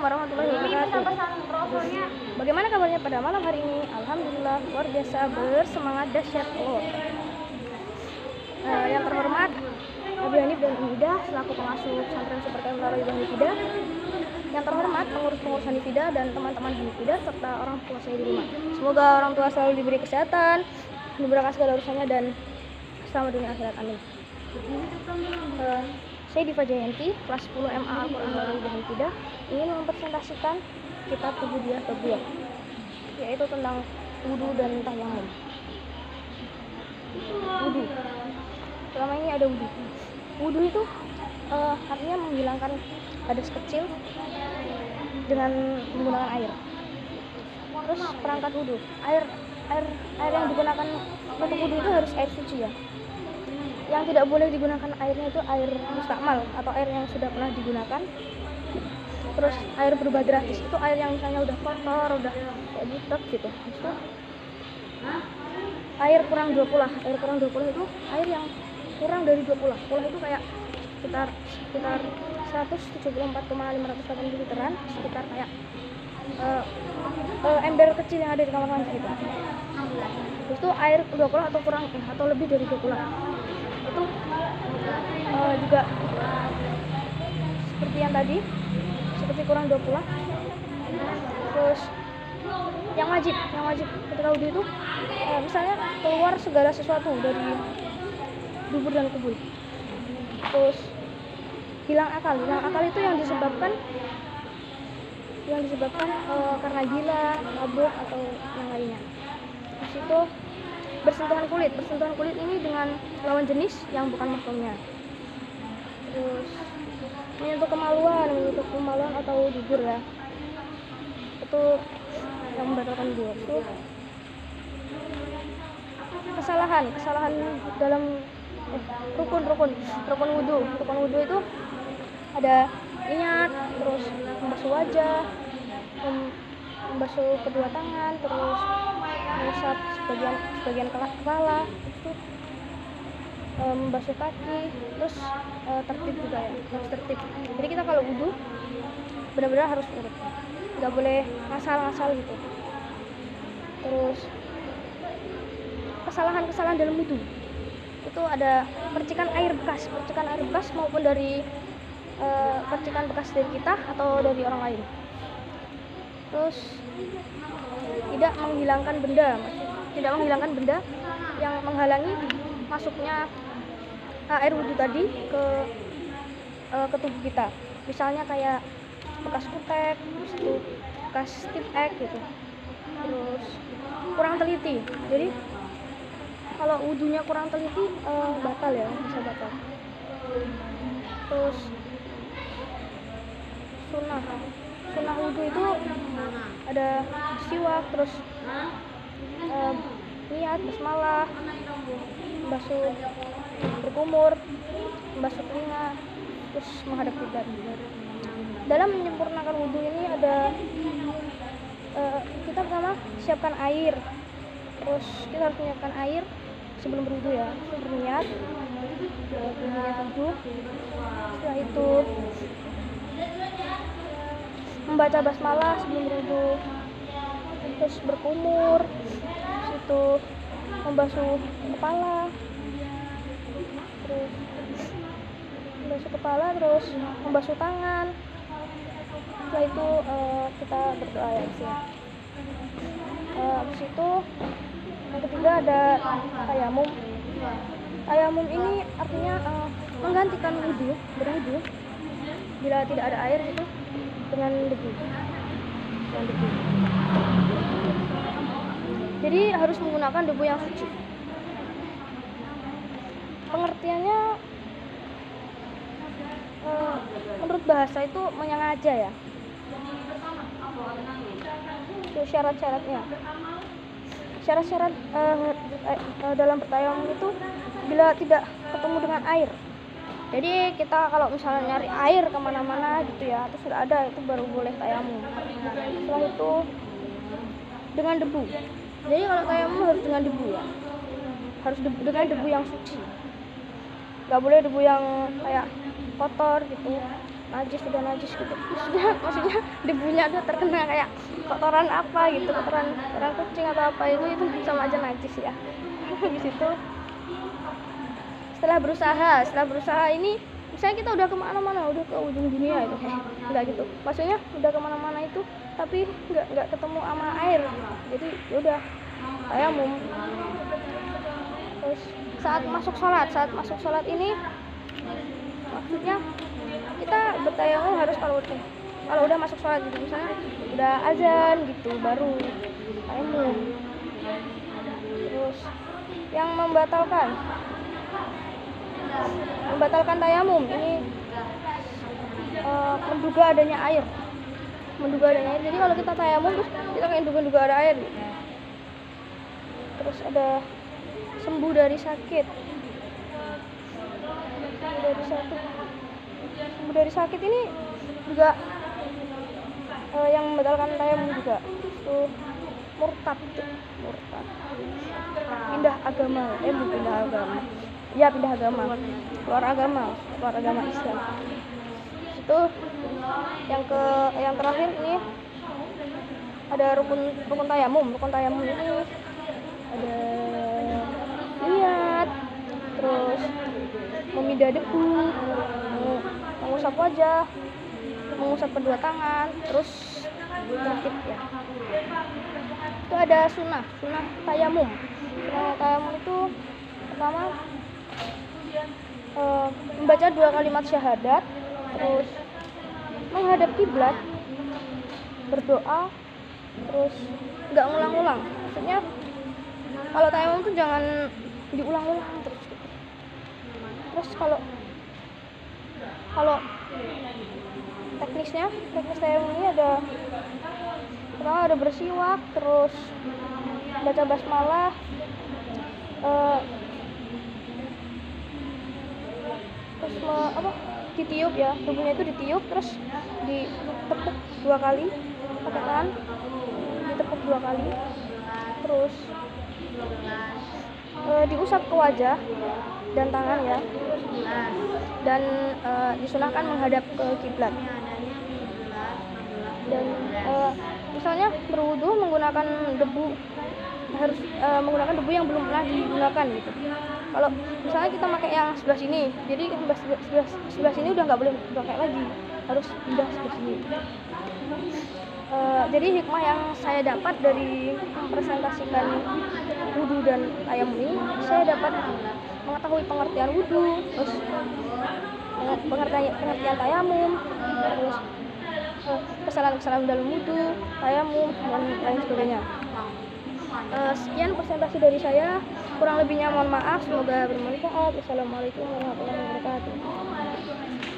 warahmatullahi wabarakatuh. Bagaimana kabarnya pada malam hari ini? Alhamdulillah luar biasa, bersemangat dahsyat Allah. Yang terhormat Abi Hanif dan Ida selaku pengasuh pesantren Super Kemlaro Ibu Hanifida. Yang terhormat pengurus-pengurus Hanifida dan teman-teman Hanifida serta orang tua saya di rumah. Semoga orang tua selalu diberi kesehatan, dimudahkan segala urusannya dan selamat dunia akhirat, amin. Saya Diva Jayanti, kelas 10 MA Al-Quran dari Ibu Hanifida, ingin mempresentasikan kitab Ubudiyah bab 2, yaitu tentang wudu dan tayamum. Wudu. Selama ini ada wudu. Wudu itu artinya menghilangkan hadas kecil dengan menggunakan air. Terus perangkat wudu. Air yang digunakan untuk wudu itu harus air suci ya. Yang tidak boleh digunakan airnya itu air mustakmal atau air yang sudah pernah digunakan. Terus air berubah gratis itu air yang misalnya udah kotor, udah kayak butek gitu. Itu air kurang 20. Air kurang 20 itu air yang kurang dari 20. Pulah itu kayak sekitar 174,580 literan, sekitar kayak ember kecil yang ada di kamar mandi gitu. Terus itu air 20 atau kurang atau lebih dari 20. Itu juga seperti yang tadi, seperti kurang 20. Terus yang wajib ketika wudu itu misalnya keluar segala sesuatu dari dubur dan kubul. Terus hilang akal itu yang disebabkan karena gila, mabuk atau yang lainnya. Terus itu bersentuhan kulit ini dengan lawan jenis yang bukan mahramnya. Terus menyentuh kemaluan atau dubur ya, itu yang membatalkan wudu. Itu kesalahan dalam rukun wudu itu ada niat, terus membasuh wajah, membasuh kedua tangan, terus mengusap sebagian kepala, itu membasuh kaki, terus tertib juga ya, harus tertib. Jadi kita kalau wudu benar-benar harus urut, nggak boleh ngasal-ngasal gitu. Terus kesalahan dalam wudu itu ada percikan air bekas maupun dari percikan bekas dari kita atau dari orang lain. Terus tidak menghilangkan benda yang menghalangi masuknya air wudu tadi ke tubuh kita. Misalnya kayak bekas kutek, bekas tip ek gitu. Terus kurang teliti. Jadi kalau wudunya kurang teliti batal ya, bisa batal. Terus sunnah wudu itu ada siwak, terus niat, basmalah, membasuh berkumur, membasuh telinga, terus menghadap kiblat. Dalam menyempurnakan wudu ini ada kita pertama siapkan air. Terus kita harus menyiapkan air sebelum berwudu ya, berniat wudu. Setelah itu membaca basmalah sebelum berwudu, terus berkumur, terus itu membasuh kepala, terus membasuh tangan. Setelah itu kita berdoa ya sih. Habis itu yang ketiga ada tayamum. Tayamum ini artinya menggantikan berwudu bila tidak ada air gitu dengan debu. Jadi harus menggunakan debu yang suci. Pengertiannya menurut bahasa itu menyengaja ya. Itu syarat-syaratnya. Syarat-syarat dalam bertayamum itu bila tidak ketemu dengan air. Jadi kita kalau misalnya nyari air kemana-mana gitu ya, terus sudah ada, itu baru boleh tayamum. Setelah itu dengan debu. Jadi kalau tayamum harus dengan debu ya, harus dengan debu yang suci. Nggak boleh debu yang kayak kotor gitu. najis gitu. Sudah maksudnya debunya udah terkena kayak kotoran apa gitu, kotoran kucing atau apa, itu sama aja najis ya. Habis itu setelah berusaha ini, misalnya kita udah kemana-mana, udah ke ujung dunia itu, enggak gitu, maksudnya udah kemana-mana itu tapi nggak ketemu sama air, jadi yaudah tayamum. Terus saat masuk sholat ini, maksudnya kita bertayamum harus kalau udah masuk sholat gitu, misalnya udah azan gitu baru tayamum. Terus yang membatalkan tayamum ini menduga adanya air. Jadi kalau kita tayamum terus kita kayak duga ada air gitu. Terus ada sembuh dari sakit. Sembuh dari sakit ini juga yang membatalkan tayamum juga. Itu murtad. Pindah agama. Pindah agama. Keluar agama Islam. Itu yang terakhir ini ada rukun tayamum. Rukun tayamum ini ada niat, terus memindah debu, mengusap wajah, mengusap kedua tangan, terus tertib ya. Itu ada sunnah tayamum. Sunnah tayamum itu pertama membaca 2 kalimat syahadat, terus menghadap kiblat, berdoa, terus nggak ngulang-ulang. Maksudnya kalau tayamum tuh jangan diulang-ulang terus gitu. Terus kalau teknis tayamum ini pertama ada bersiwak, terus baca basmalah, terus ditiup ya, tubuhnya itu ditiup, terus ditepuk 2 kali pakai tangan, ditepuk 2 kali, terus diusap ke wajah dan tangan ya, dan disunahkan menghadap ke kiblat. Dan misalnya berwudu menggunakan debu, harus menggunakan debu yang belum pernah digunakan gitu. Kalau misalnya kita pakai yang sebelah sini, jadi sebelah sini udah nggak boleh pakai lagi, harus pindah sebelah sini. Jadi hikmah yang saya dapat dari mempresentasikan wudu dan tayamum ini, saya dapat mengetahui pengertian wudu, terus pengertian tayamum, terus kesalahan dalam wudu, tayamum, dan lain sebagainya. Sekian presentasi dari saya, kurang lebihnya mohon maaf, semoga bermanfaat. Wassalamualaikum warahmatullahi wabarakatuh.